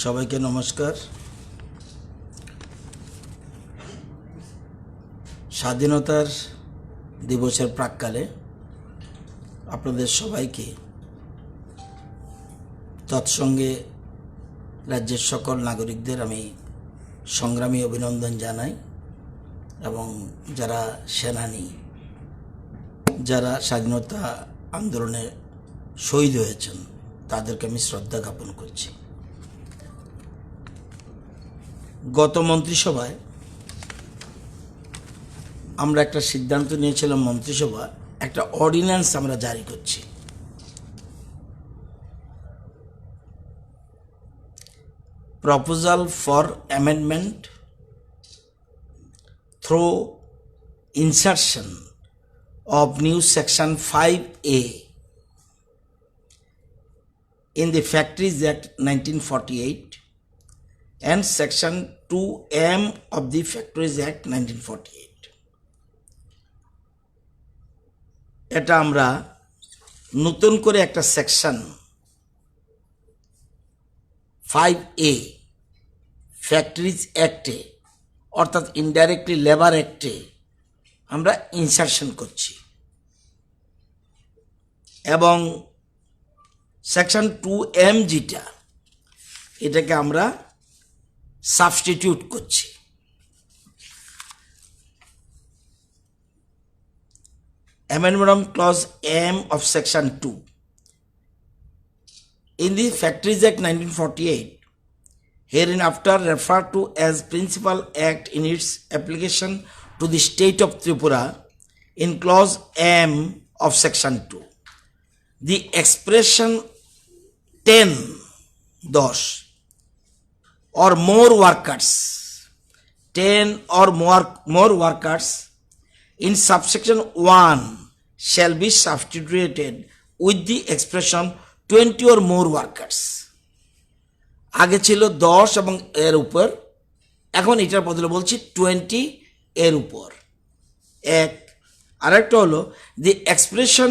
সবাইকে নমস্কার। স্বাধীনতার দিবসের প্রাক্কালে আপনাদের সবাইকে তৎসঙ্গে রাজ্যের সকল নাগরিকদের আমি সংগ্রামী অভিনন্দন জানাই এবং যারা সেনানী, যারা স্বাধীনতা আন্দোলনে শহীদ হয়েছেন তাদেরকে আমি শ্রদ্ধা জ্ঞাপন করছি। গত মন্ত্রিসভায় আমরা একটা সিদ্ধান্ত নিয়েছিলাম, মন্ত্রিসভা একটা অর্ডিন্যান্স আমরা জারি করছি। Proposal for amendment through insertion of new section 5A in the Factories Act 1948 and section 2M of the Factories Act 1948. এটা আমরা নতুন করে একটা সেকশন 5A ফ্যাক্টরিজ অ্যাক্টে অর্থাৎ ইনডাইরেক্টলি লেবার অ্যাক্টে আমরা ইনসারশন করছি এবং সেকশন 2M যেটা এটাকে আমরা সাবস্টিটিউট করছি। Amendment of Clause M of Section 2 in the Factories Act 1948 hereinafter referred to as Principal Act in its application to the state of Tripura in clause M of section 2. The expression 10 or more workers, 10 or more workers in subsection 1 shall be substituted with the expression 20 or more workers. আগে ছিল 10 এবং এর উপর, এখন এটার বদলে বলছি 20 এর উপর। এক আরেকটা হলো দি expression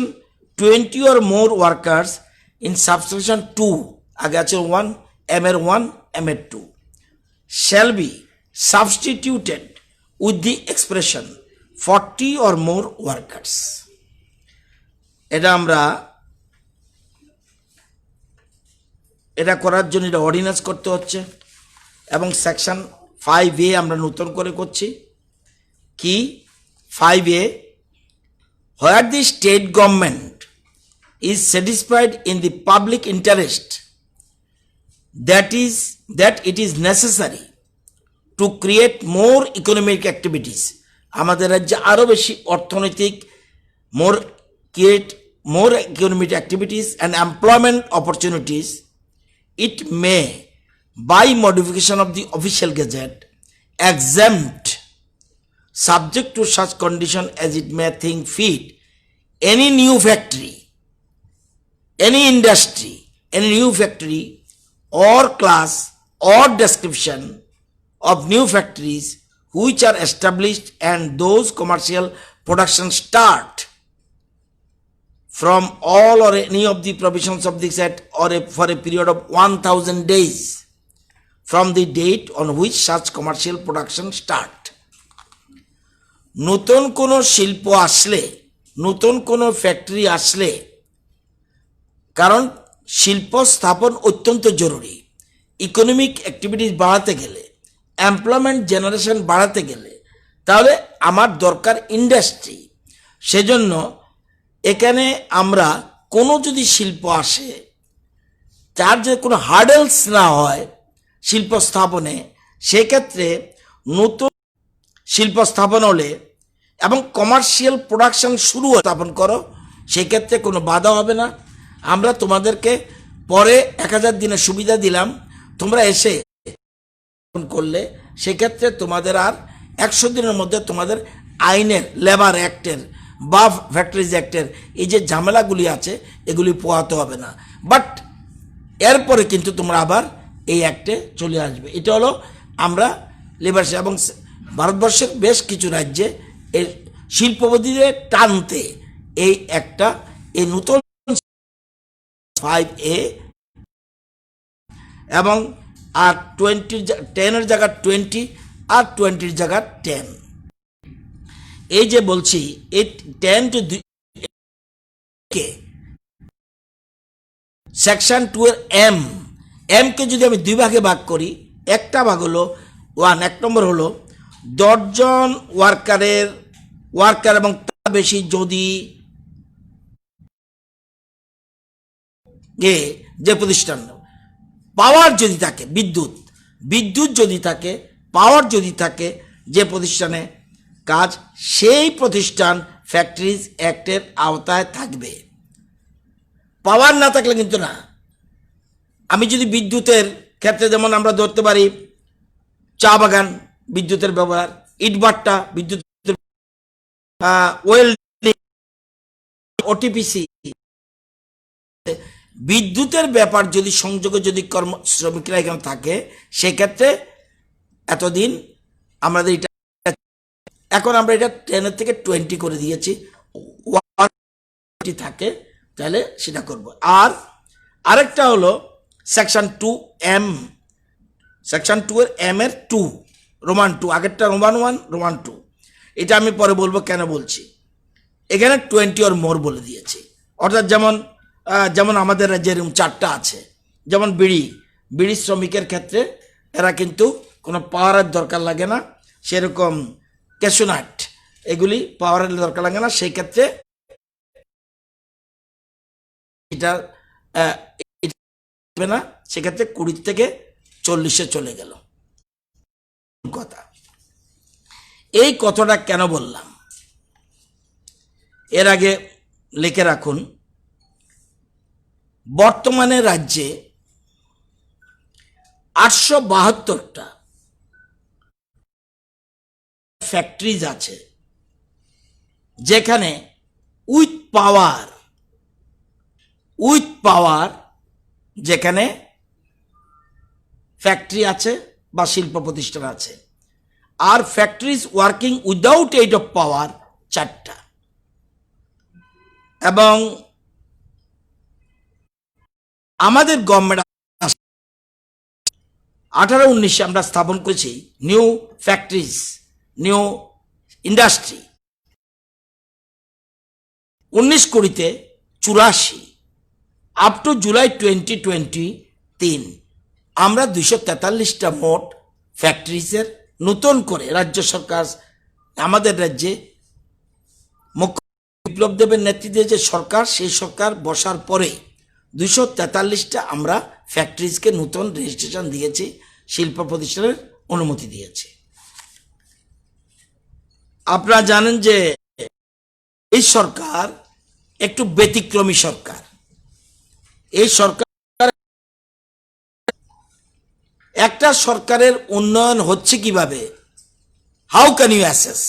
20 or more workers in subsection 2, আগে আছে 1 M এর 1 M এর 2 shall be substituted with the expression 40 or more workers. এটা আমরা এটা করার জন্য এটা অর্ডিন্যান্স করতে হচ্ছে এবং সেকশন 5A আমরা নতুন করে করছি কি 5A, where the state government is satisfied in the public interest that it is necessary to create more economic activities, আমাদের রাজ্যে আরো বেশি অর্থনৈতিক create more economic activities and employment opportunities, it may by modification of the official gazette exempt subject to such condition as it may think fit any new factory, any industry, any new factory or class or description of new factories which are established and those commercial production start from all or any of the provisions of this act or for a period of 1000 days from the date on which such commercial production start. নতুন কোনো শিল্প আসলে, নতুন কোনো factory আসলে, কারণ শিল্প স্থাপন অত্যন্ত জরুরি, ইকোনমিক অ্যাক্টিভিটিস বাড়াতে গেলে, এমপ্লয়মেন্ট জেনারেশন বাড়াতে গেলে তাহলে আমার দরকার ইন্ডাস্ট্রি। সেজন্য এখানে আমরা কোনো যদি শিল্প আসে তার যে কোনো হার্ডেলস না হয় শিল্প স্থাপনে, সেক্ষেত্রে নতুন শিল্প স্থাপন হলে এবং কমার্শিয়াল প্রোডাকশন শুরু স্থাপন করো, সেক্ষেত্রে কোনো বাধা হবে না। আমরা তোমাদেরকে পরে 1000 দিনের সুবিধা দিলাম, তোমরা এসে করলে সেক্ষেত্রে তোমাদের আর 100 দিনের মধ্যে তোমাদের আইনের লেবার অ্যাক্টের বা ফ্যাক্টরিজ অ্যাক্টের এই যে ঝামেলাগুলি আছে এগুলি পোহাতে হবে না। বাট এরপরে কিন্তু তোমরা আবার এই অ্যাক্টে চলে আসবে। এটা হলো আমরা লেবার এবং ভারতবর্ষের বেশ কিছু রাজ্যে এই শিল্পপতিদের টানতে এই একটা এই নতুন 5A এবং আর 10-এর জায়গা 20 আর 20-র জায়গা 10। এই যে বলছি এই 10 টু কে সেকশন 2 এর এম কে যদি আমি 2 ভাগে ভাগ করি, একটা ভাগ হলো 1 নম্বর হলো 10 জন ওয়ার্কার এবং তার বেশি যদি যে প্রতিষ্ঠান পাওয়ার যদি থাকে, বিদ্যুৎ যদি থাকে, পাওয়ার যদি থাকে যে প্রতিষ্ঠানে কাজ, সেই প্রতিষ্ঠান ফ্যাক্টরিজ অ্যাক্টের আওতায় থাকবে। পাওয়ার না থাকলে কিন্তু না। আমি যদি বিদ্যুতের ক্ষেত্রে যেমন আমরা ধরতে পারি চা বাগান বিদ্যুতের ব্যবহার, ইটভাটা বিদ্যুতের, ওয়েল্ডিং, ওটিপিসি, বিদ্যুতের ব্যাপার যদি সংযোগে যদি শ্রমিকরা এখানে থাকে, সেক্ষেত্রে এতদিন আমাদের এটা, এখন আমরা এটা 10 থেকে 20 করে দিয়েছি, থাকে তাহলে সেটা করব। আর আরেকটা হলো সেকশন 2M, সেকশন 2 এর এম এর 2 রোমান 2, আগেরটা রোমান 1 রোমান 2, এটা আমি পরে বলবো কেন বলছি। এখানে 20 অর মোর বলে দিয়েছি, অর্থাৎ যেমন আমাদের রাজ্যে এরকম 4টা আছে, যেমন বিড়ি শ্রমিকের ক্ষেত্রে এরা কিন্তু কোনো পাওয়ারের দরকার লাগে না, সেরকম ক্যাশনাট এগুলি পাওয়ারের দরকার লাগে না, সেই ক্ষেত্রে এটা না, সেক্ষেত্রে 20 থেকে 40-এ চলে গেল কথা। এই কথাটা কেন বললাম এর আগে লিখে রাখুন। বর্তমানে রাজ্যে 872টা ফ্যাক্টরিজ আছে, যেখানে উইথ পাওয়ার যেখানে ফ্যাক্টরি আছে বা শিল্প প্রতিষ্ঠান আছে। আর factories working without aid of power 4টা। এবং আমাদের গভর্নমেন্ট 18-19 আমরা স্থাপন করেছি নিউ ফ্যাক্টরিজ, নিউ ইন্ডাস্ট্রি। 19-20-তে 84, আপ টু জুলাই 2023 আমরা 243টা মোট ফ্যাক্টরিজের নতুন করে রাজ্য সরকার, আমাদের রাজ্যে মুখ্য বিপ্লব দেবের নেতৃত্বে যে সরকার, সেই সরকার বসার পরে 243টা আমরা ফ্যাক্টরিজকে নতুন রেজিস্ট্রেশন দিয়েছি, শিল্প প্রতিষ্ঠানের অনুমতি দিয়েছি। আপনারা জানেন যে এই সরকার একটু ব্যতিক্রমী সরকার। এই সরকার, একটা সরকারের উন্নয়ন হচ্ছে কিভাবে, হাউ ক্যান ইউ অ্যাসেস,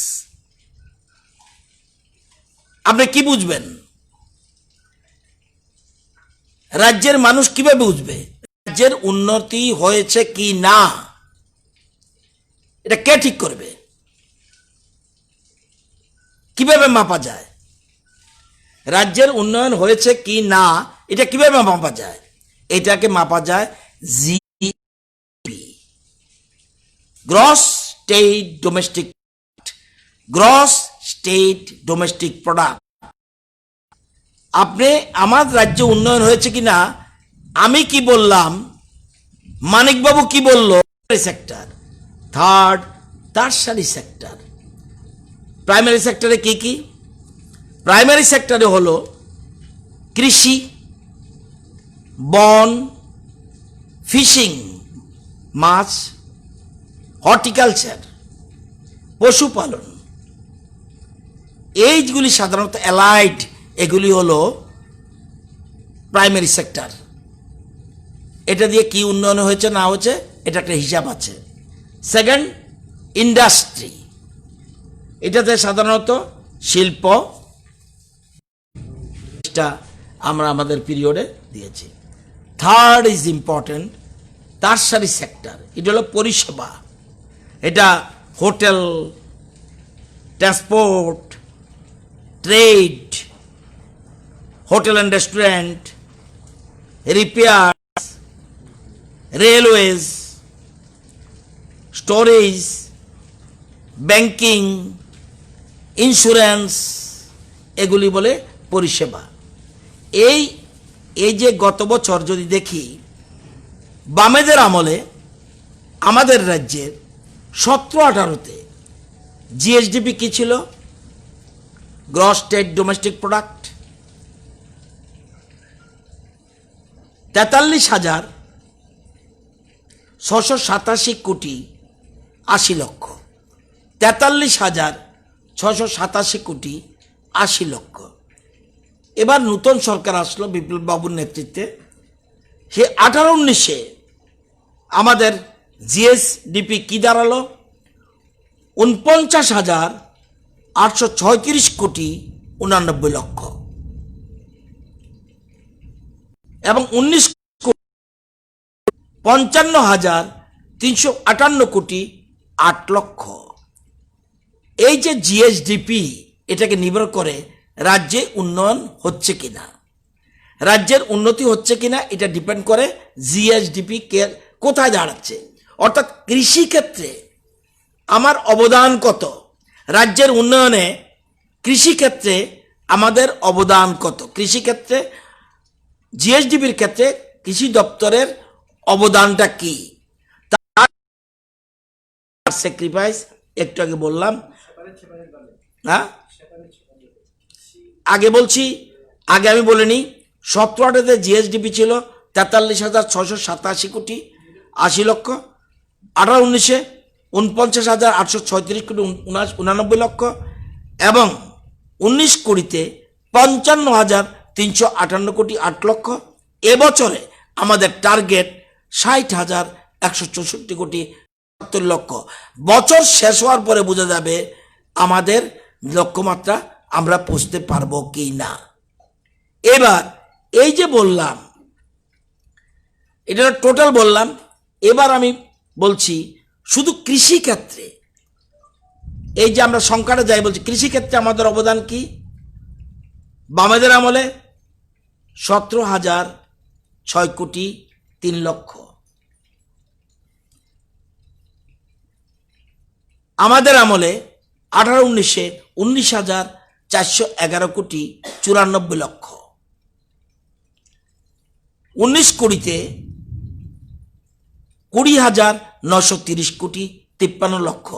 আপনি কি বুঝবেন? রাজ্যের মানুষ কিভাবে বুঝবে রাজ্যের উন্নতি হয়েছে কি না? এটা কে ঠিক করবে? কিভাবে মাপা যায় রাজ্যের উন্নয়ন হয়েছে কি না? এটা কিভাবে মাপা যায়? এটাকে মাপা যায় GDP, gross state domestic product. আপনি আমার রাজ্য উন্নয়ন হয়েছে কিনা, আমি কি বললাম, মানিকবাবু কি বলল, সেক্টর, টারশারি সেক্টর। প্রাইমারি সেক্টরে কি কি? প্রাইমারি সেক্টরে হলো কৃষি, বন, ফিশিং, মাছ, হর্টিকালচার, পশুপালন, এইগুলি সাধারণত অ্যালাইড, এগুলি হলো প্রাইমারি সেক্টর। এটা দিয়ে কি উন্নয়ন হয়েছে না হয়েছে এটা একটা হিসাব আছে। সেকেন্ড, ইন্ডাস্ট্রি, এটাতে সাধারণত শিল্প আমরা আমাদের পিরিয়ডে দিয়েছি। থার্ড ইজ ইম্পর্টেন্ট, টারশারি সেক্টর, এটা হলো পরিষেবা। এটা hotel, transport, trade, hotel and restaurant, repair, railways, storage, banking, insurance, এগুলি বলে পরিষেবা। এই এই যে গত বছর যদি দেখি, বামেদের আমলে আমাদের রাজ্যের 17-18-তে জিএসডিপি কি ছিল? গ্রস স্টেট ডোমেস্টিক প্রোডাক্ট 43,687 কোটি 80 লক্ষ। 43,687 কোটি 80 লক্ষ। এবার নতুন সরকার আসলো বিপ্লব বাবুর নেতৃত্বে। সে 18-19-এ আমাদের জিএসডিপি কি দাঁড়ালো? 49,836 কোটি 89 লক্ষ, এবং 19 55,358 কোটি 8 লক্ষ। এই যে জিএসডিপি, এটাকে নির্ভর করে রাজ্যে উন্নয়ন হচ্ছে কিনা, রাজ্যের উন্নতি হচ্ছে কিনা, এটা ডিপেন্ড করে জিএসডিপি কোথায় দাঁড়াচ্ছে। অর্থাৎ কৃষি ক্ষেত্রে আমার অবদান কত, রাজ্যের উন্নয়নে কৃষিক্ষেত্রে আমাদের অবদান কত, কৃষিক্ষেত্রে জিএসডিপির ক্ষেত্রে কৃষি দপ্তরের অবদানটা কি, তার স্যাক্রিফাইস একটু আগে বললাম। হ্যাঁ, আগে আমি বলিনি। 17-18-তে জিএসডিপি ছিল 43,687 কোটি 80 লক্ষ, 18-19-এ 49,836 কোটি 89 লক্ষ, এবং 19-20-তে 55,358 কোটি 8 লক্ষ। এবছরে আমাদের টার্গেট 60,164 কোটি 70 লক্ষ। বছর শেষ হওয়ার পরে বোঝা যাবে আমাদের লক্ষ্যমাত্রা আমরা পৌঁছতে পারবো কি না। এবার এই যে বললাম, এটা টোটাল বললাম। এবার আমি বলছি শুধু কৃষি ক্ষেত্রে, এই যে আমরা সংখ্যাটা যাই বলছি, কৃষি ক্ষেত্রে আমাদের অবদান কি? বামেদের আমলে 17,006 কোটি 3 লক্ষ, আমাদের আমলে 18-19-এ 19,411 কোটি 94 লক্ষ, 19-20-তে 20,930 কোটি 53 লক্ষ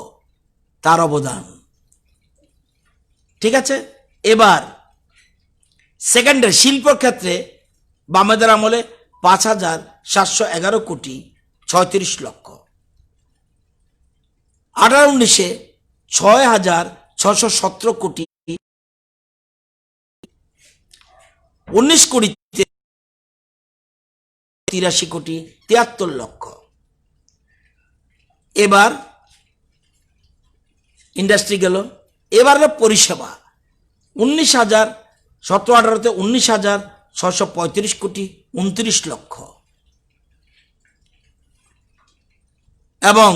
তার অবদান। ঠিক আছে। এবার সেকেন্ডারি শিল্পর ক্ষেত্রে বামেদের আমলে 5,711 কোটি 36 লক্ষ, 18-19-এ 6,617 কোটি, 19-20-তে 83 কোটি 73 লক্ষ। এবার ইন্ডাস্ট্রি গেল। এবার পরিষেবা 17-18-তে 19,635 কোটি 29 লক্ষ, এবং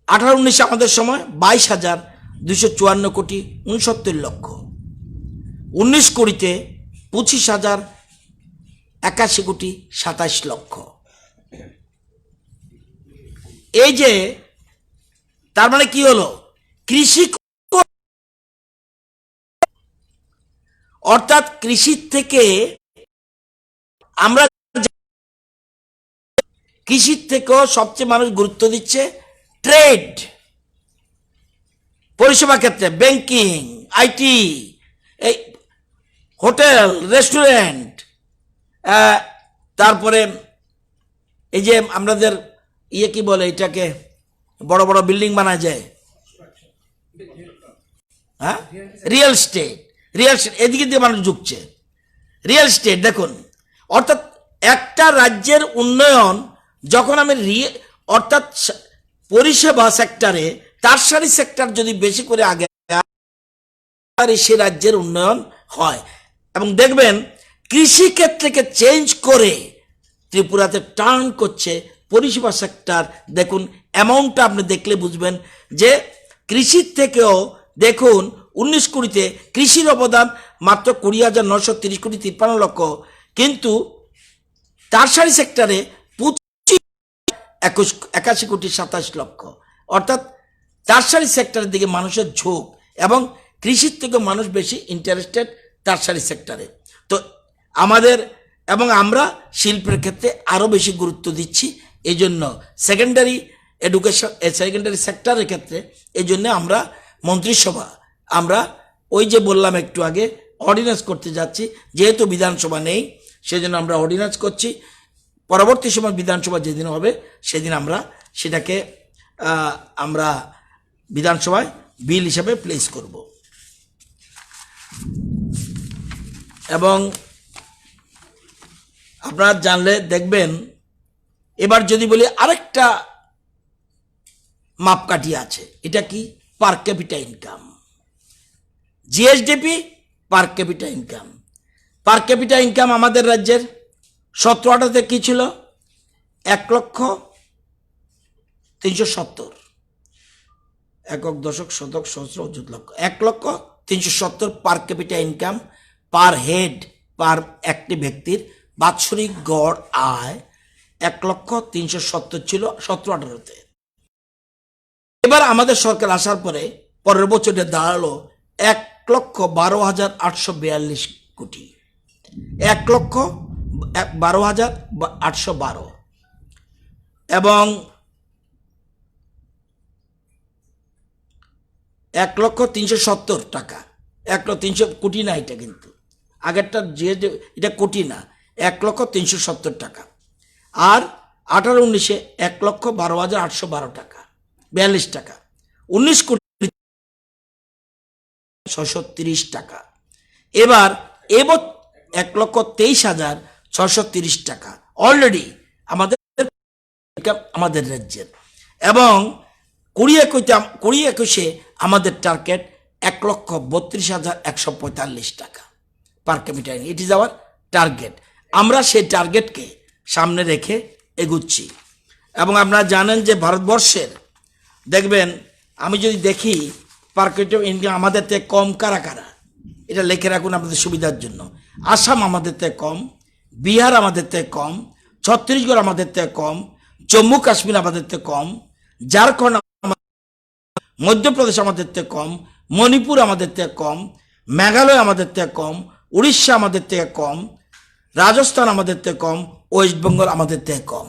18-19 আমাদের সময় 22,254 কোটি 69 লক্ষ, 19-20-তে 25,081 কোটি 27 লক্ষ। এই যে তার মানে কি হলো? কৃষি, অর্থাৎ কৃষির থেকে আমরা, কৃষির থেকেও সবচেয়ে মানুষ গুরুত্ব দিচ্ছে ট্রেড, পরিষেবা ক্ষেত্রে ব্যাংকিং, আইটি, এই হোটেল, রেস্টুরেন্ট, তারপরে এই যে আমাদের কি বলে এটাকে, বড় বড় বিল্ডিং বানায় যায়, হ্যাঁ, রিয়েল এস্টেট, এদিকে দিয়ে মানুষ ঝুঁকছে। রিয়েল এস্টেট দেখুন, অর্থাৎ একটা রাজ্যের উন্নয়ন যখন আমি অর্থাৎ পরিষেবা সেক্টরে, টারশারি সেক্টর যদি বেশি করে আগে সে রাজ্যের উন্নয়ন হয়। এবং দেখবেন কৃষি ক্ষেত্রকে চেঞ্জ করে ত্রিপুরাতে টার্ন করছে পরিষেবা সেক্টর। দেখুন অ্যামাউন্টটা আপনি দেখলে বুঝবেন যে কৃষির থেকেও দেখুন 19-20-তে কৃষির অবদান মাত্র 20,930 কোটি 53 লক্ষ, কিন্তু টারশারি সেক্টরে 81,87,27,00,000, অর্থাৎ টারশারি সেক্টরের দিকে মানুষের ঝোঁক এবং কৃষির থেকে মানুষ বেশি ইন্টারেস্টেড টারশারি সেক্টরে। তো আমাদের এবং আমরা শিল্পের ক্ষেত্রে আরও বেশি গুরুত্ব দিচ্ছি। এই জন্য সেকেন্ডারি এডুকেশন সেকেন্ডারি সেক্টরের ক্ষেত্রে এই জন্য আমরা মন্ত্রিসভা আমরা ওই যে বললাম একটু আগে অর্ডিন্যান্স করতে যাচ্ছি, যেহেতু বিধানসভা নেই সেজন্য আমরা অর্ডিন্যান্স করছি। পরবর্তী সময় বিধানসভা যেদিন হবে সেদিন আমরা সেটাকে আমরা বিধানসভায় বিল হিসেবে প্লেস করব। এবং আপনারা জানলে দেখবেন, এবার যদি বলি আরেকটা মাপকাঠি আছে, এটা কি? পার capita income. GSDP per capita income. পার ক্যাপিটা ইনকাম আমাদের রাজ্যের 17-18-তে কি ছিল? 1,370,000। একক, দশক, শতক, সহস্র, অযুত, লক্ষ। 1,370,000 per capita income per head, per একটি ব্যক্তির বাৎসরিক গড় আয় 1,370,000 ছিল 17-18-তে। এবার আমাদের সরকার আসার পরে পরের বছরে দাঁড়ালো 1,12,842 কোটি, 1,12,812। এবং 1,370,000 টাকা, 1,300 কোটি না, এটা কিন্তু আগেরটা যে এটা কোটি না, 1,370,000 টাকা। আর 18-19-এ 1,12,812 টাকা, 42 টাকা। 19,630,000 টাকা। এবার 1,23,630 টাকা অলরেডি আমাদের রাজ্যের। এবং 2021-এ আমাদের টার্গেট 1,32,145 টাকা পার capital. It is our target. আমরা সেই টার্গেটকে সামনে রেখে এগুচ্ছি। এবং আপনারা জানেন যে ভারতবর্ষের দেখবেন, আমি যদি দেখি পার ক্যাপিটা ইনকাম আমাদের থেকে কম কারা কারা, এটা লিখে রাখুন আপনাদের সুবিধার জন্য। আসাম আমাদের থেকে কম, বিহার আমাদের থেকে কম, ছত্তিশগড় আমাদের থেকে কম, জম্মু কাশ্মীর আমাদের থেকে কম, ঝাড়খণ্ড, মধ্যপ্রদেশ আমাদের থেকে কম, মণিপুর আমাদের থেকে কম, মেঘালয় আমাদের থেকে কম, উড়িষ্যা আমাদের থেকে কম, রাজস্থান আমাদের থেকে কম, ওয়েস্ট বেঙ্গল আমাদের থেকে কম।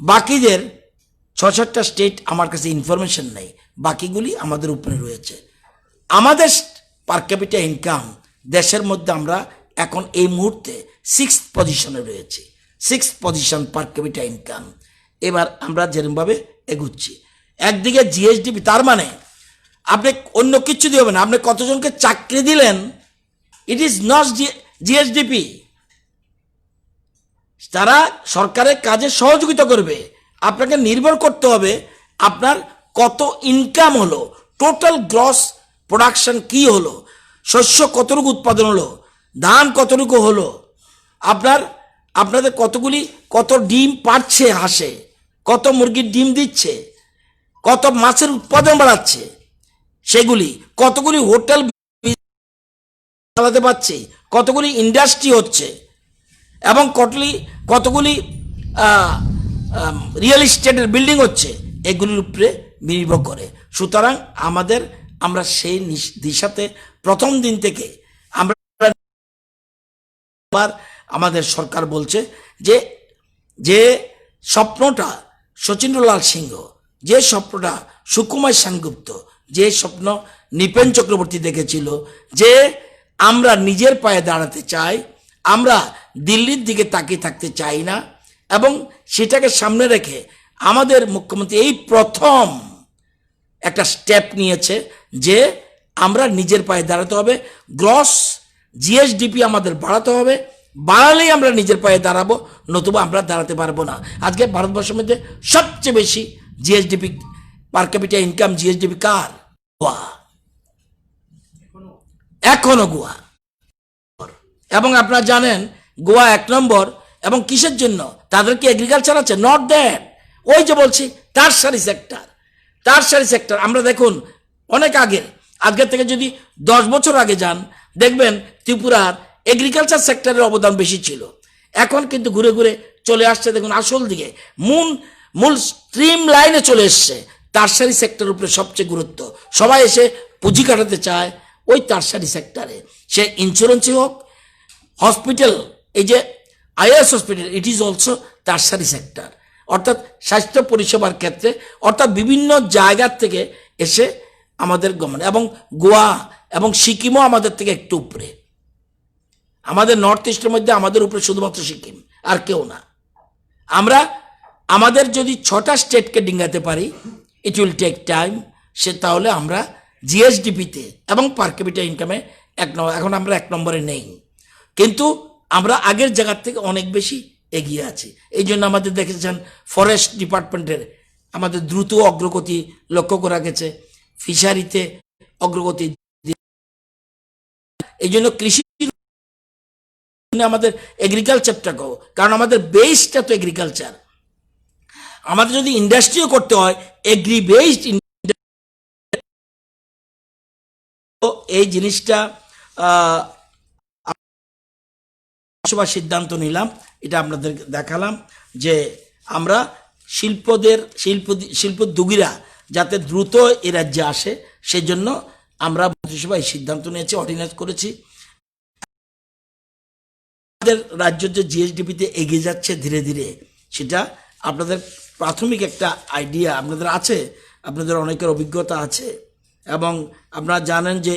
বাকিদের 6-7টা স্টেট আমার কাছে ইনফরমেশন নেই, বাকিগুলি আমাদের উপরে রয়েছে। আমাদের পার ক্যাপিটা ইনকাম দেশের মধ্যে আমরা এখন এই মুহূর্তে 6th পজিশনে রয়েছি, 6th পজিশন পার ক্যাপিটা ইনকাম। এবার আমরা যেরকমভাবে এগুচ্ছি, একদিকে জিএসডিপি, তার মানে আপনি অন্য কিছু দিয়ে হবে না, আপনি কতজনকে চাকরি দিলেন, ইট ইজ নট জিএসডিপি। তারা সরকারের কাজে সহযোগিতা করবে, আপনাকে নির্ভর করতে হবে আপনার কত ইনকাম হলো, টোটাল গ্রস প্রোডাকশন কি হলো, শস্য কতটুকু উৎপাদন হলো, ধান কতটুকু হলো, আপনাদের কত ডিম পাচ্ছে হাঁসে, কত মুরগির ডিম দিচ্ছে, কত মাছের উৎপাদন বাড়াচ্ছে, সেগুলি কতগুলি হোটেল চালাতে পারছে, কতগুলি ইন্ডাস্ট্রি হচ্ছে, এবং কতগুলি রিয়েল এস্টেটের বিল্ডিং হচ্ছে, এগুলির উপরে নির্ভর করে। সুতরাং আমরা সেই দিশাতে প্রথম দিন থেকে আমাদের সরকার বলছে যে স্বপ্নটা শচীন্দ্রলাল সিংহ, যে স্বপ্নটা সুকুমার সেনগুপ্ত, যে স্বপ্ন নৃপেন চক্রবর্তী দেখেছিল, যে আমরা নিজের পায়ে দাঁড়াতে চাই, আমরা দিল্লির দিকে তাকিয়ে থাকতে চাই না, এবং সেটাকে সামনে রেখে আমাদের মুখ্যমন্ত্রী এই প্রথম একটা স্টেপ নিয়েছে যে আমরা নিজের পায়ে দাঁড়াতে হবে, গ্রস জিএসডিপি আমাদের বাড়াতে হবে, বাড়ালেই আমরা নিজের পায়ে দাঁড়াবো, নতুবা আমরা দাঁড়াতে পারবো না। আজকে ভারতবর্ষের মধ্যে সবচেয়ে বেশি GSDP per capita income GSDP কার? গোয়া, এখনো গোয়া। এবং আপনারা জানেন গোয়া 1 নম্বর, এবং কিসের জন্য? তাদের কি এগ্রিকালচার আছে? Not that. ওই যে বলছি টারশারি সেক্টর। আমরা দেখুন অনেক আজকের থেকে যদি 10 বছর আগে যান, দেখবেন ত্রিপুরার এগ্রিকালচার সেক্টরের অবদান বেশি ছিল। এখন কিন্তু ঘুরে ঘুরে চলে আসছে দেখুন আসল দিকে, মূল স্ট্রিম লাইনে চলে এসছে। টারশারি সেক্টরের উপরে সবচেয়ে গুরুত্ব, সবাই এসে পুঁজি কাটাতে চায় ওই টারশারি সেক্টরে, সে ইন্স্যুরেন্সই হোক, হসপিটাল, এই যে আইএস hospital, it is also tertiary sector, অর্থাৎ স্বাস্থ্য পরিষেবার ক্ষেত্রে, অর্থাৎ বিভিন্ন জায়গার থেকে এসে আমাদের গমন। এবং গোয়া এবং সিকিমও আমাদের থেকে একটু উপরে, আমাদের নর্থ ইস্টের মধ্যে আমাদের উপরে শুধুমাত্র সিকিম, আর কেউ না। আমরা আমাদের যদি 6টা স্টেটকে ডিঙ্গাতে পারি, ইট উইল টেক টাইম, সে তাহলে আমরা জিএসডিপিতে এবং পার ক্যাপিটা ইনকামে এখন আমরা 1 নম্বরে নেই, কিন্তু আমরা আগের জায়গার থেকে অনেক বেশি এগিয়ে আছি। এই জন্য আমাদের দেখেছেন ফরেস্ট ডিপার্টমেন্টের আমাদের দ্রুত অগ্রগতি লক্ষ্য করা গেছে, ফিশারিতে অগ্রগতি, এই জন্য কৃষি আমাদের এগ্রিকালচারটাকেও, কারণ আমাদের বেসটা তো এগ্রিকালচার, আমাদের যদি ইন্ডাস্ট্রিও করতে হয় এগ্রি বেসড, এই জিনিসটা সবার সিদ্ধান্ত নিলাম, এটা আপনাদের দেখালাম যে আমরা শিল্পোদ্যোগীরা যাতে দ্রুত এ রাজ্যে আসে, সেজন্য আমরা মন্ত্রিসভায় সিদ্ধান্ত নিয়েছি, অর্ডিন্যান্স করেছি। আমাদের রাজ্য যে জিএসডিপিতে এগিয়ে যাচ্ছে ধীরে ধীরে, সেটা আপনাদের প্রাথমিক একটা আইডিয়া আপনাদের আছে, আপনাদের অনেকের অভিজ্ঞতা আছে, এবং আপনারা জানেন যে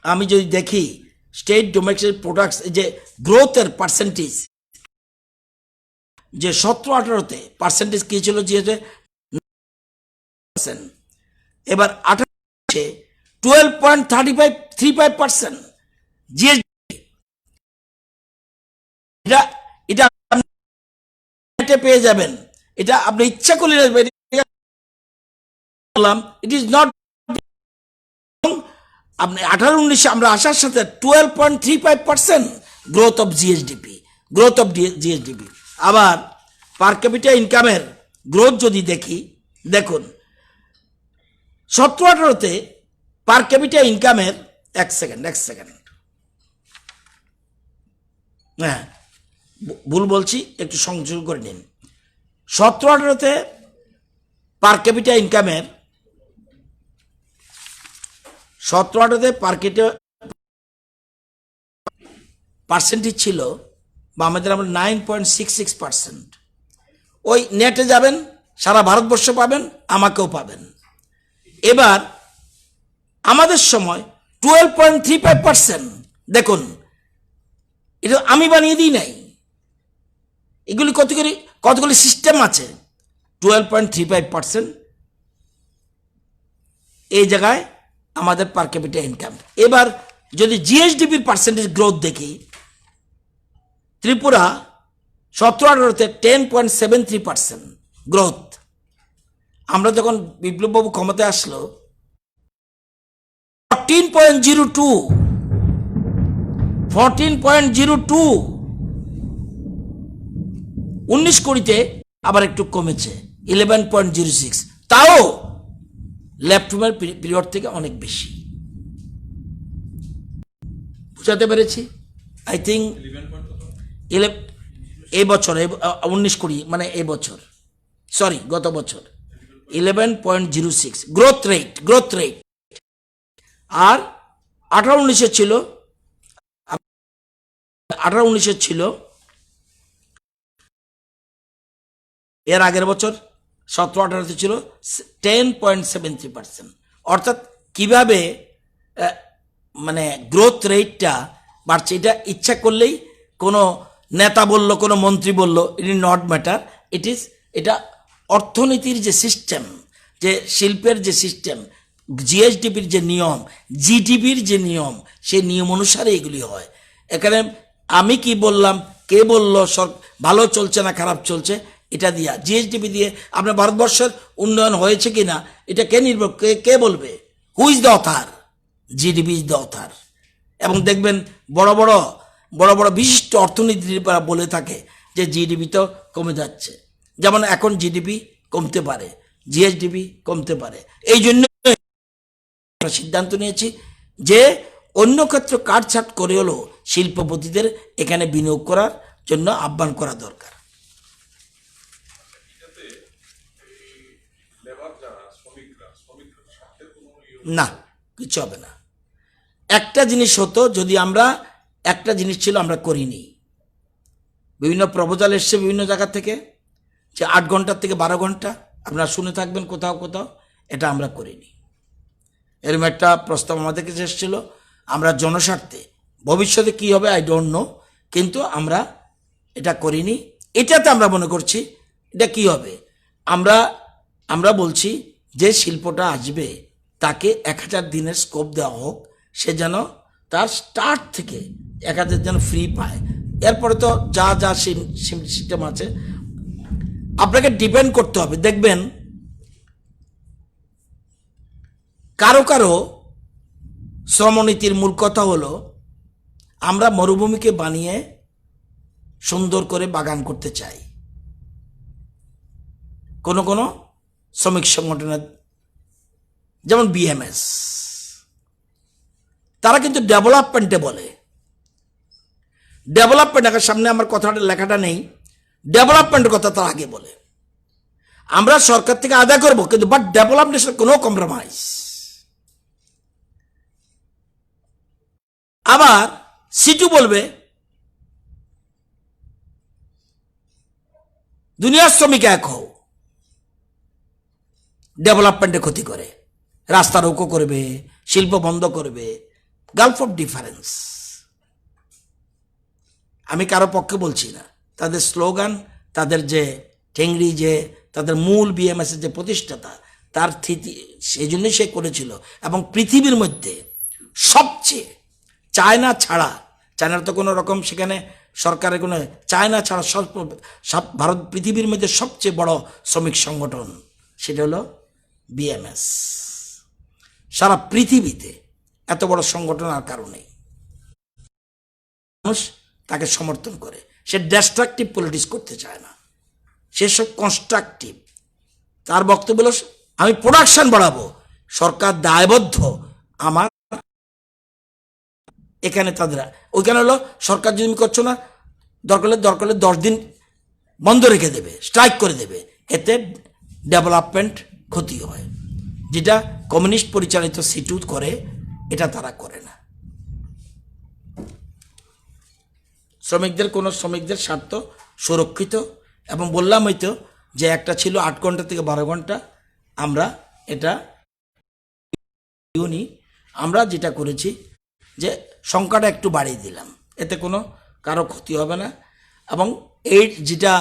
আমি যদি দেখি স্টেট ডোমেস্টিক প্রোডাক্টস, যে গ্রোথের পার্সেন্টেজ, যে 17-18-তে পার্সেন্টেজ কি ছিল, যে এবার 18-এ 12.35% জিএসডি, এটা পেয়ে যাবেন, এটা আপনি ইচ্ছা করলে বললাম, ইট ইজ নট, আপনি 18-19 আমরা আসার সাথে 12.35% গ্রোথ অফ জিএসডিপি, আবার পার ক্যাপিটা ইনকামের গ্রোথ যদি দেখি, দেখুন 17-18-তে পার ক্যাপিটা ইনকামের, এক সেকেন্ড, হ্যাঁ ভুল বলছি, একটু সংযোগ করে নিন। 17-18-তে পার ক্যাপিটা ইনকামের, 17-18-তে পার ক্যাপিটা পার্সেন্টেজ ছিল, বা আমাদের আমরা 9.66%। ওই নেটে যাবেন, সারা ভারতবর্ষ পাবেন, আমাকেও পাবেন। এবার আমাদের সময় 12.35%, দেখুন এটা আমি বানিয়ে দিই নাই, এগুলি কতগুলি সিস্টেম আছে। 12.35% এই জায়গায় আমাদের পার ক্যাপিটা ইনকাম। এবার যদি জিএসডিপির পার্সেন্টেজ গ্রোথ দেখি, ত্রিপুরা 17-18-তে 10.73% গ্রোথ। আমরা যখন বিপ্লববাবু ক্ষমতায় আসলো 14.02, 19-20-তে আবার একটু কমেছে 11.06, তাও লেফটমের পিরিয়ড থেকে অনেক বেশি। বুঝাতে পেরেছি? আই থিঙ্ক এই বছর 19-20, মানে এই বছর, সরি গত বছর 11.06 গ্রোথ রেট। আর 18-19-এ ছিল, 18-19-এ ছিল, এর আগের বছর 17-18-তে ছিল 10.73%। অর্থাৎ কিভাবে মানে গ্রোথ রেটটা বাড়ছে, এটা ইচ্ছা করলেই কোনো নেতা বলল, কোনো মন্ত্রী বলল, ইট ইজ নট ম্যাটার, এটা অর্থনীতির যে সিস্টেম, যে শিল্পের যে সিস্টেম, জিএসডিপির যে নিয়ম, জিডিপির যে নিয়ম, সেই নিয়ম অনুসারে এগুলি হয়। এখানে আমি কি বললাম, কে বলল ভালো চলছে না খারাপ চলছে, এটা দিয়া জিএসডিপি দিয়ে আপনার ভারতবর্ষের উন্নয়ন হয়েছে কিনা এটা কে বলবে? Who is the author? GDP is the author. এবং দেখবেন বড় বড় বিশিষ্ট অর্থনীতিবিদরা বলে থাকে যে জিডিপি তো কমে যাচ্ছে, যেমন এখন জিডিপি কমতে পারে, জিএসডিপি কমতে পারে। এই জন্য আমরা সিদ্ধান্ত নিয়েছি যে অন্য ক্ষেত্রে কাটছাট করে হলেও শিল্পপতিদের এখানে বিনিয়োগ করার জন্য আহ্বান করা দরকার। না, কিছু হবে না। একটা জিনিস হতো, যদি আমরা একটা জিনিস ছিল আমরা করিনি, বিভিন্ন প্রপোজাল এসছে বিভিন্ন জায়গা থেকে যে 8 ঘন্টার থেকে 12 ঘন্টা, আপনারা শুনে থাকবেন কোথাও কোথাও, এটা আমরা করিনি। এরকম একটা প্রস্তাব আমাদের কাছে এসেছিল, আমরা জনস্বার্থে, ভবিষ্যতে কি হবে আই ডোন্ট নো, কিন্তু আমরা এটা করিনি। এটাতে আমরা মনে করছি এটা কি হবে, আমরা বলছি যে শিল্পটা আসবে তাকে 1000 দিনের স্কোপ দেওয়া হোক, সে যেন তার স্টার্ট থেকে 1000 যেন ফ্রি পায়। এরপরে তো যা যা সিস্টেম আছে আপনাকে ডিপেন্ড করতে হবে। দেখবেন কারো কারো শ্রমনীতির মূল কথা হলো আমরা মরুভূমিকে বানিয়ে সুন্দর করে বাগান করতে চাই। কোন কোন শ্রমিক সংগঠনের যেমন বিএমএস, তারা কিন্তু ডেভেলপমেন্টে বলে, ডেভেলপমেন্ট, সামনে আমার কথাটা লেখাটা নেই, ডেভেলপমেন্টের কথা তারা আগে বলে। আমরা সরকার থেকে আদায় করবো, কিন্তু বাট ডেভেলপমেন্টের কোনো কম্প্রোমাইজ। আবার সিটু বলবে দুনিয়ার শ্রমিক এক হও, ডেভেলপমেন্টে ক্ষতি করে, রাস্তা রোকো করবে, শিল্প বন্ধ করবে, গালফ অফ ডিফারেন্স। আমি কারো পক্ষে বলছি না, তাদের স্লোগান, তাদের যে ঠেংরি, যে তাদের মূল বিএমএস এর যে প্রতিষ্ঠাতা, তার থিতি সেই জন্যই সে করেছিল। এবং পৃথিবীর মধ্যে সবচেয়ে, চায়না ছাড়া, চায়নার তো কোনো রকম সেখানে সরকারের কোনো, চায়না ছাড়া সব ভারত পৃথিবীর মধ্যে সবচেয়ে বড় শ্রমিক সংগঠন, সেটা হলো বিএমএস। সারা পৃথিবীতে এত বড় সংগঠন আর কারো নেই। মানুষ তাকে সমর্থন করে, সে ডিস্ট্রাকটিভ পলিটিক্স করতে চায় না, সে সব কনস্ট্রাকটিভ। তার বক্তব্য হলো আমি প্রোডাকশন বাড়াবো, সরকার দায়বদ্ধ আমার এখানে, তাদের ওইখানে হলো সরকার যদি করছো না, দরকার হলে 10 দিন বন্ধ রেখে দেবে, স্ট্রাইক করে দেবে, এতে ডেভেলপমেন্ট ক্ষতি হয়। যেটা কমিউনিস্ট পরিচালিত সিটু করে, এটা তারা করে না। শ্রমিকদের স্বার্থ সুরক্ষিত। এবং বললাম হয়তো যে একটা ছিল 8 ঘন্টা থেকে 12 ঘন্টা, আমরা এটা আমরা যেটা করেছি যে সংখ্যাটা একটু বাড়িয়ে দিলাম, এতে কোনো কারো ক্ষতি হবে না। এবং এই যেটা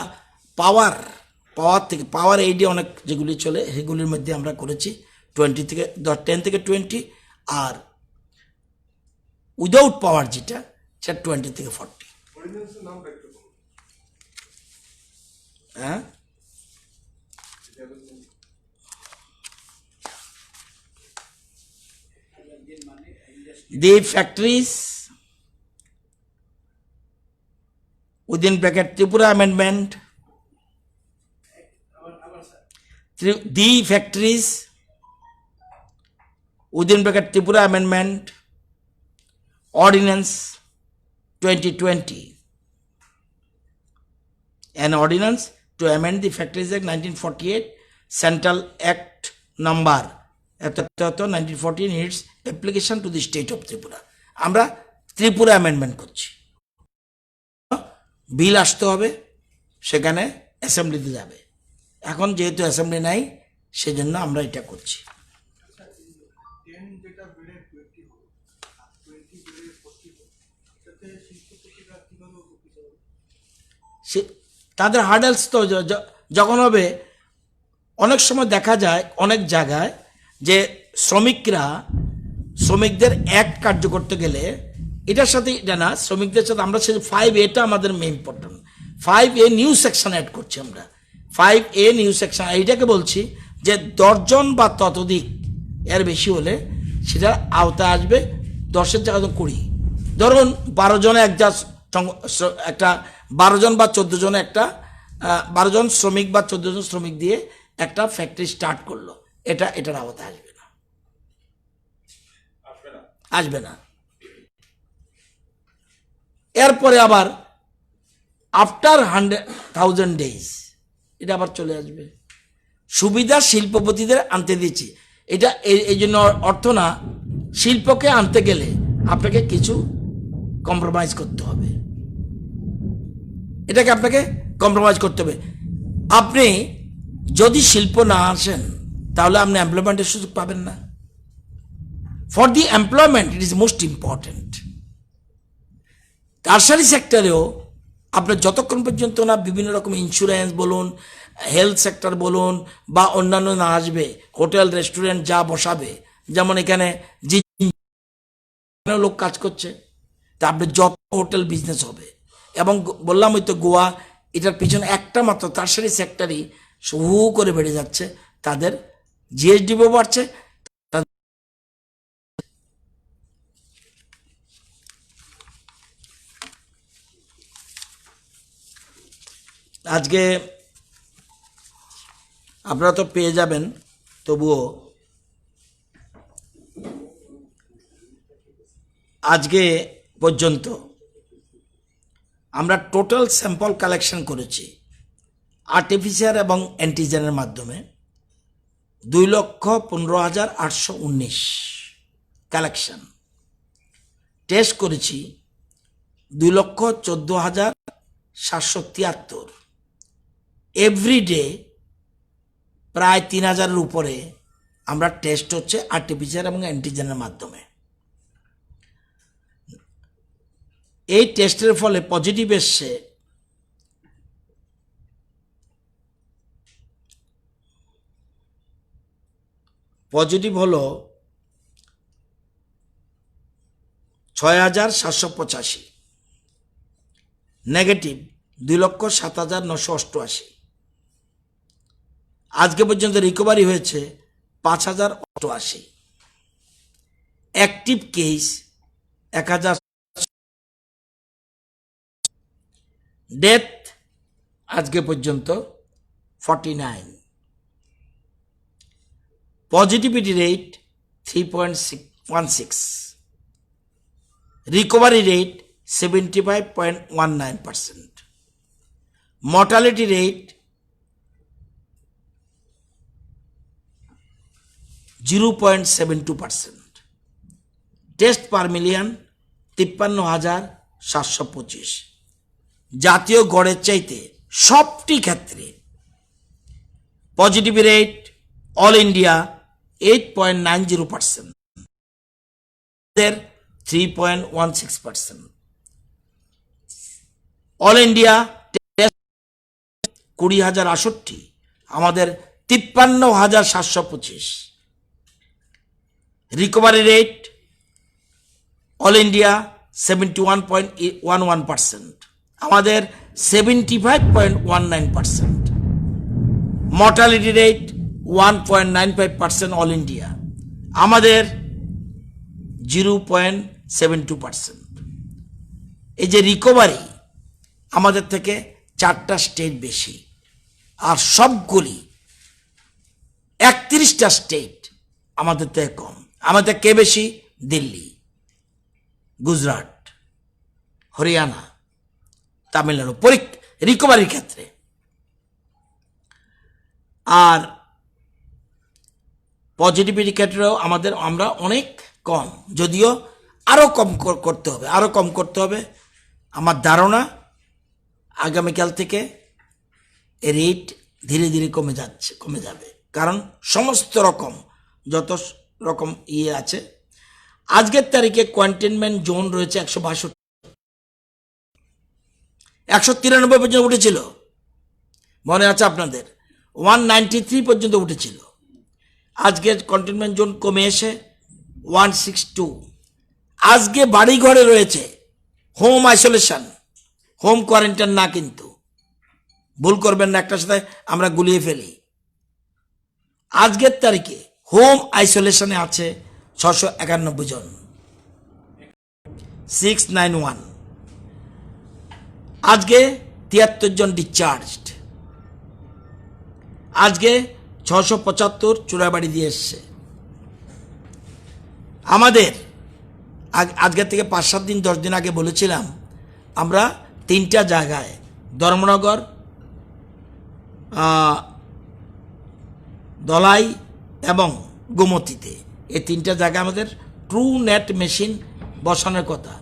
পাওয়ার এইডে অনেক যেগুলি চলে, সেগুলির মধ্যে আমরা করেছি 10 থেকে 20, আর উইদাউট পাওয়ার যেটা, সেটা 20 থেকে 40। হ্যাঁ, the factories within bracket Tripura amendment, the factories within bracket Tripura amendment ordinance 2020, an ordinance to amend the Factories Act 1948, Central Act number 1914 its application to the state of Tripura. আমরা Tripura amendment করছি, বিল আসতে হবে, সেখানে অ্যাসেম্বলিতে যাবে। এখন যেহেতু assembly নাই, সেজন্য আমরা এটা করছি। তাদের হার্ডেলস তো যখন হবে, অনেক সময় দেখা যায় অনেক জায়গায় যে শ্রমিকদের অ্যাক্ট কার্য করতে গেলে, এটার সাথে এটা না, শ্রমিকদের সাথে আমরা 5A আমাদের main important, 5A new section add করছি আমরা। 5A নিউ সেকশন, এইটাকে বলছি যে 10 জন বা ততোধিক এর বেশি হলে সেটা আওতায় আসবে 10-এর জায়গায় 20। ধরুন 12 জনে একটা 12 জন বা 14 জনে একটা 12 জন শ্রমিক বা 14 জন শ্রমিক দিয়ে একটা ফ্যাক্টরি স্টার্ট করলো, এটার আওতায় আসবে না। এরপরে আবার আফটার 100,000 ডেজ এটা আবার চলে আসবে। সুবিধা শিল্পপতিদের আনতে দিচ্ছি, এটা এই জন্য অর্থ না, শিল্পকে আনতে গেলে আপনাকে কিছু কম্প্রোমাইজ করতে হবে, এটাকে আপনাকে কম্প্রোমাইজ করতে হবে। আপনি যদি শিল্প না আসেন তাহলে আপনি এমপ্লয়মেন্টের সুযোগ পাবেন না। For the employment it is most important. Tertiary সেক্টরেও আপনার যতক্ষণ পর্যন্ত না বিভিন্ন রকম ইন্স্যুরেন্স বলুন, হেলথ সেক্টর বলুন, বা অন্যান্য না আসবে, হোটেল রেস্টুরেন্ট যা বসাবে, যেমন এখানে যে লোক কাজ করছে, তা আপনি যত হোটেল বিজনেস হবে, এবং বললাম ওই তো গোয়া, এটার পিছনে একটা মাত্র টারশারি সেক্টরই হু করে বেড়ে যাচ্ছে, তাদের জিএসডিও বাড়ছে। আজকে আপনারা তো পেয়ে যাবেন, তবুও আজকে পর্যন্ত আমরা টোটাল স্যাম্পল কালেকশন করেছি আর্টিফিশিয়াল এবং অ্যান্টিজেনের মাধ্যমে 2,15,819 কালেকশন। টেস্ট করেছি 2,14,773। এভরিডে প্রায় 3,000-এর উপরে আমরা টেস্ট হচ্ছে আর্টিফিশিয়াল এবং অ্যান্টিজেনের মাধ্যমে। এই টেস্টের ফলে পজিটিভ এসছে পজিটিভ হলো 6,785, নেগেটিভ 2,07,988। আজকে পর্যন্ত রিকভারি হয়েছে 5,088, অ্যাক্টিভ কেস 1,000, ডেথ আজকে পর্যন্ত 49, positivity rate 3.16, recovery rate 75.19%, mortality rate 0.72%, test per million 53,725। জাতীয় গড়ের চাইতে সবটি ক্ষেত্রে positive rate all India 8.90%, 3.16%, all India 20,068, আমাদের 53,725। রিকভারি রেট অল ইন্ডিয়া 71.11%, আমাদের 75.19%। মর্টালিটি রেট 1.95% অল ইন্ডিয়া, আমাদের 0.72%। এই যে রিকভারি আমাদের থেকে 4টা স্টেট বেশি, আর সবগুলি 31টা স্টেট আমাদের থেকে কম। আমাদের কে বেশি? দিল্লি, গুজরাট, হরিয়ানা, তামিলনাড়ু রিকভারির ক্ষেত্রে। আর পজিটিভিটি ক্ষেত্রেও আমরা অনেক কম, যদিও আরও কম করতে হবে, আরও কম করতে হবে। আমার ধারণা আগামীকাল থেকে রেট ধীরে ধীরে কমে যাবে, কারণ সমস্ত রকম যত রকম আছে। আজকের তারিখে কন্টেনমেন্ট জোন রয়েছে 162, 193 পর্যন্ত উঠেছিল, মনে আছে আপনাদের? 193 পর্যন্ত উঠেছিল। আজকে কন্টেনমেন্ট জোন কমে এসে 162। আজকে বাড়ি ঘরে রয়েছে হোম আইসোলেশন, হোম কোয়ারেন্টাইন না, কিন্তু ভুল করবেন না, একটার সাথে আমরা গুলিয়ে ফেলি। আজকের তারিখে হোম আইসোলেশনে আছে 691 জন, 691। আজকে 73 জন ডিসচার্জড। আজকে 675 চোরাবাড়ি দিয়ে এসছে। আমাদের আজকের থেকে 5-7 দিন 10 দিন আগে বলেছিলাম আমরা 3টা জায়গায় ধর্মনগর, দলাই এবং গোমতীতে, এই 3টা জায়গায় আমাদের ট্রু নেট মেশিন বসানোর কথা।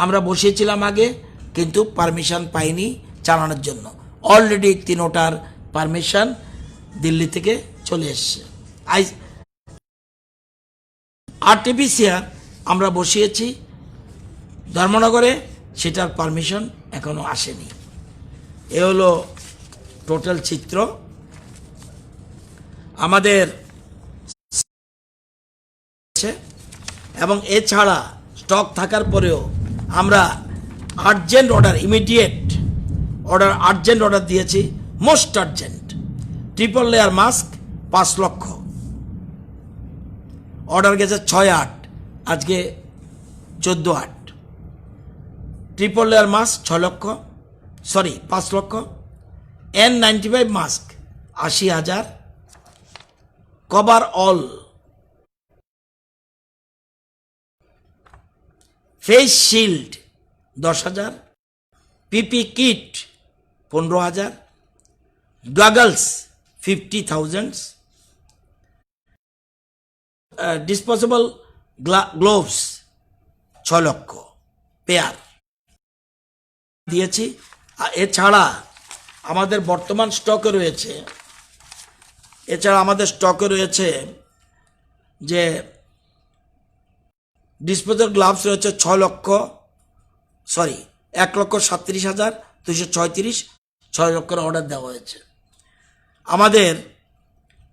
আমরা বসিয়েছিলাম আগে, কিন্তু পারমিশন পাইনি চালানোর জন্য। অলরেডি 3টার পারমিশন দিল্লি থেকে চলে এসছে। আরটিপিসিআর আমরা বসিয়েছি ধর্মনগরে, সেটার পারমিশন এখনো আসেনি। এ হলো টোটাল চিত্র। আমাদের এবং এছাড়া স্টক থাকার পরেও আমরা urgent order, immediate order, urgent order দিয়েছি। Most urgent triple layer mask 5 lakh order গেছে 6-8, আজকে 14-8। Triple layer mask 5 lakh. N95 mask 80,000। Cover all, face shield 10,000, PP kit 15,000, goggles 50,000, disposable gloves 6 lakh pair দিয়েছি। এছাড়া আমাদের বর্তমান স্টকে রয়েছে, যে ডিসপোজাল গ্লাভস রয়েছে 1,37,236, 6 লক্ষের অর্ডার দেওয়া হয়েছে। আমাদের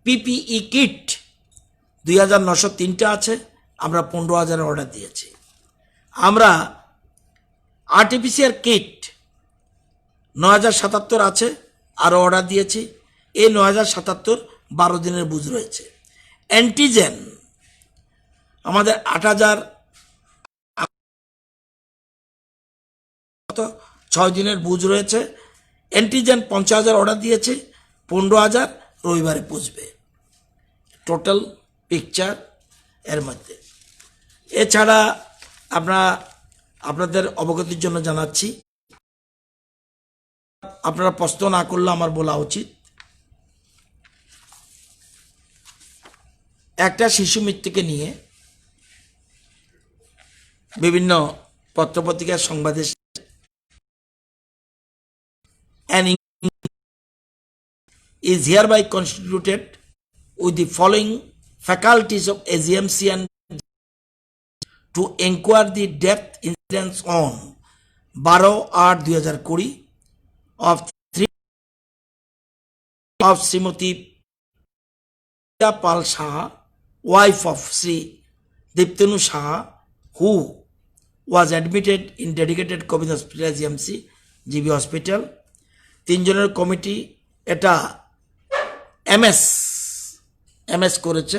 পিপিই কিট 2,903টা আছে, আমরা 15,000 অর্ডার দিয়েছি। আমরা আরটিপিসিআর কিট 9,077 আছে, আরও অর্ডার দিয়েছি। এই 9,077 12 দিনের বুঝ রয়েছে। অ্যান্টিজেন আমাদের 8,000, 6 দিনের বুঝ রয়েছে। অ্যান্টিজেন 50,000 অর্ডার দিয়েছে, 15,000 রবিবারে পৌঁছবে। টোটাল পিকচার এর মধ্যে। এছাড়া আপনাদের অবগতির জন্য জানাচ্ছি, আপনারা প্রশ্ন না করলে আমার বলা উচিত, একটা শিশু মৃত্যুকে নিয়ে বিভিন্ন পত্রপত্রিকার সংবাদে is hereby constituted with the following faculties of AGMC and to inquire the depth incidents on 12/8/2020 of Srimati Pal Saha, wife of Sri Diptanu Saha, who was admitted in dedicated COVID hospital AGMC, GB hospital. 3 জনের committee এটা MS করেছে।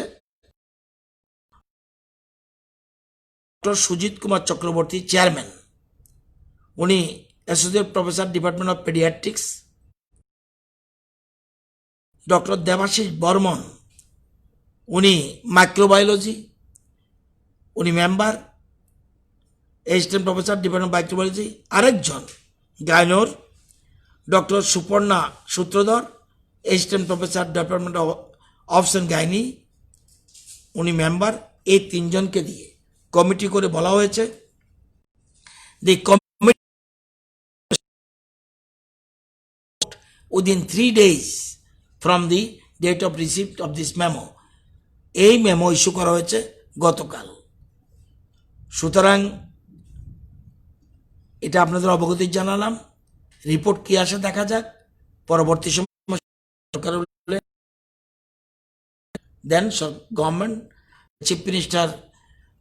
Doctor Sujit Kumar Chakraborty chairman, উনি associate professor department of paediatrics. Doctor Debashis Barman, উনি microbiology, উনি member, assistant professor department of microbiology. আরেকজন গাইনোর doctor Suparna Sutradhar, assistant professor department of obs and gynae, উনি member. এই 3 জনকে দিয়ে কমিটি করে বলা হয়েছে, the committee within 3 days from the date of receipt of this memo. এই মেমো ইস্যু করা হয়েছে গতকাল। সুতরাং এটা আপনাদের অবগতি জানালাম। রিপোর্ট কি আসে দেখা যাক। পরবর্তী সময় সরকার দেন গভর্নমেন্ট, চিফ মিনিস্টার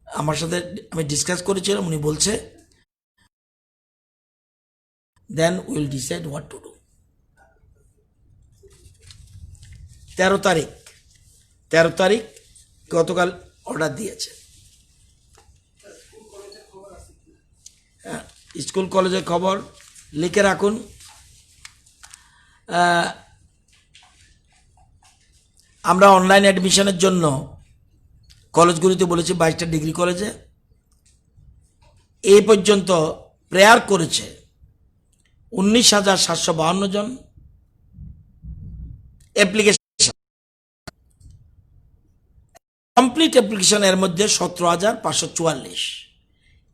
আমার সাথে আমি ডিসকাস করেছিলাম, উনি বলছে then will decide what to do. 13 তারিখ গতকাল অর্ডার দিয়েছে। স্কুল কলেজের খবর লিখে রাখুন। আমরা অনলাইন অ্যাডমিশনের জন্য কলেজগুলিতে বলেছি 22টা ডিগ্রি কলেজে এই পর্যন্ত প্রেয়ার করেছে 19,752 জন অ্যাপ্লিকেশন, কমপ্লিট অ্যাপ্লিকেশন এর মধ্যে 17,544,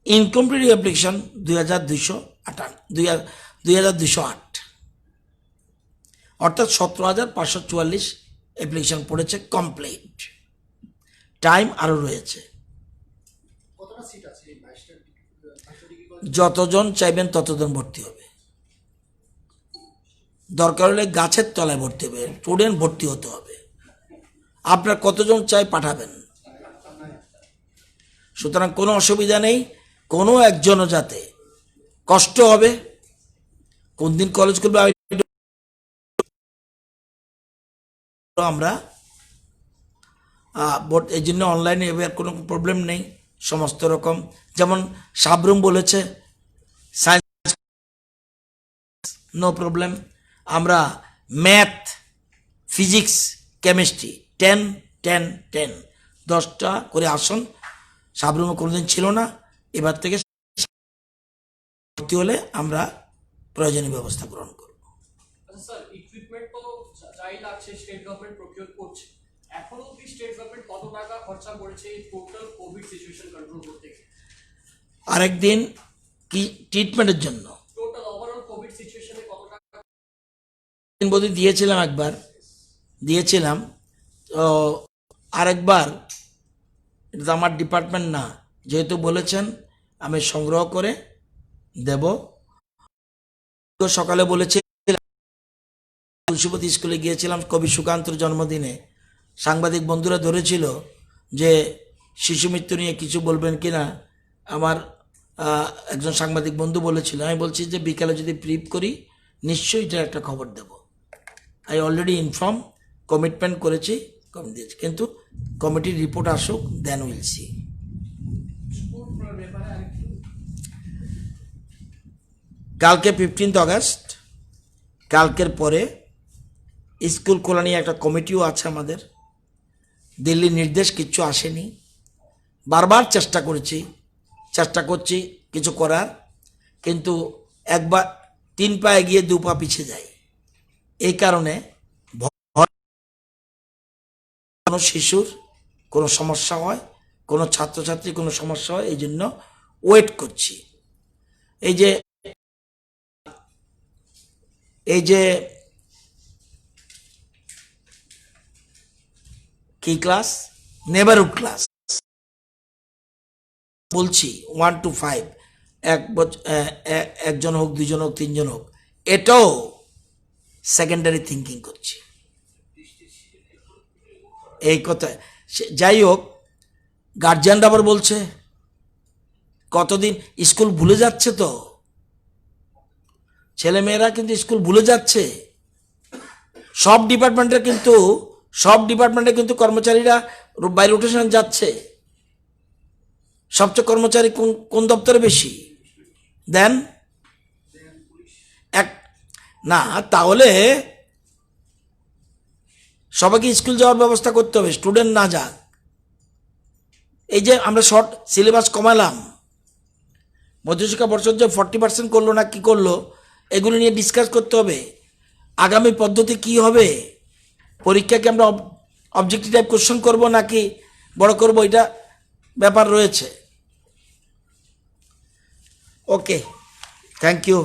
ইনকমপ্লিট অ্যাপ্লিকেশন 2,208, অর্থাৎ 17,544 অ্যাপ্লিকেশন পড়েছে কমপ্লিট। টাইম আরও রয়েছে। যতজন চাইবেন ততজন ভর্তি হবে, দরকার হলে গাছের তলায় ভর্তি হবে, স্টুডেন্ট ভর্তি হতে হবে। আপনার কতজন চাই পাঠাবেন, সুতরাং কোনো অসুবিধা নেই। কোনো একজনও যাতে কষ্ট হবে কোন দিন কলেজ করবে আমরা এই জন্য অনলাইনে এবার কোনো প্রবলেম নেই, সমস্ত রকম। যেমন সাবরুম বলেছে সায়েন্স, নো প্রবলেম। আমরা ম্যাথ, ফিজিক্স, কেমিস্ট্রি 10 10 10 10টা করে আসন সাবরুমে কোনোদিন ছিল না, এবার থেকে ভর্তি হলে আমরা প্রয়োজনীয় ব্যবস্থা গ্রহণ করব। স্যার, ইকুইপমেন্ট তো যাই লাগছে স্টেট গভর্নমেন্ট প্রকিউর করছে, এখনো কি স্টেট গভর্নমেন্ট কত টাকা খরচা করেছে এই টোটাল কোভিড সিচুয়েশন কন্ট্রোল করতে? আরেকদিন কি ট্রিটমেন্টের জন্য টোটাল ওভারঅল কোভিড সিচুয়েশনে কত টাকা বোধ দিয়েছিলাম, একবার দিয়েছিলাম, তো আরেকবার, এটা তো আমার ডিপার্টমেন্ট না, যেহেতু বলেছেন আমি সংগ্রহ করে দেব। তো সকালে বলেছি তুলসীপতি স্কুলে গিয়েছিলাম কবি সুকান্তর জন্মদিনে, সাংবাদিক বন্ধুরা ধরেছিল যে শিশু মৃত্যু নিয়ে কিছু বলবেন কিনা। আমার একজন সাংবাদিক বন্ধু বলেছিল, আমি বলছি যে বিকালে যদি ব্রিফ করি নিশ্চয়ই এটা একটা খবর দেব। আই অলরেডি ইনফর্ম, কমিটমেন্ট করেছি, দিয়েছি, কিন্তু কমিটির রিপোর্ট আসুক, দেন উইল সি। কালকে 15 আগস্ট, কালকের পরে স্কুল খোলা নিয়ে একটা কমিটিও আছে আমাদের। দিল্লির নির্দেশ কিচ্ছু আসেনি, বারবার চেষ্টা করছি কিছু করার, কিন্তু একবার 3 পা এগিয়ে 2 পা পিছিয়ে যায়। এই কারণে কোনো শিশুর কোনো সমস্যা হয়, কোনো ছাত্রছাত্রীর কোনো সমস্যা হয়, এই জন্য ওয়েট করছি। এই যে কি ক্লাস, নেবারহুড ক্লাস বলছি, 1 to 5, একজন হোক, 2জন হোক, 3জন হোক, এটাও সেকেন্ডারি থিঙ্কিং করছি এই কথা। যাই হোক, গার্জিয়ানরা আবার বলছে কতদিন স্কুল ভুলে যাচ্ছে, তো ছেলেমেয়েরা কিন্তু স্কুল ভুলে যাচ্ছে। সব ডিপার্টমেন্টে কিন্তু কর্মচারীরা বাই রোটেশন যাচ্ছে। সবচেয়ে কর্মচারী কোন দপ্তরে বেশি দেন? না, তাহলে সবাইকে স্কুল যাওয়ার ব্যবস্থা করতে হবে, স্টুডেন্ট না যাক। এই যে আমরা শর্ট সিলেবাস কমালাম, মধ্যশিক্ষা পর্ষদ যে 40% করলো না কি করলো, এগুলো নিয়ে ডিসকাস করতে হবে। আগামী পদ্ধতি কি হবে, পরীক্ষাকে আমরা অবজেক্টিভ টাইপ কোশ্চেন করবো নাকি বড় করবো, এটা ব্যাপার রয়েছে। ওকে, থ্যাংক ইউ।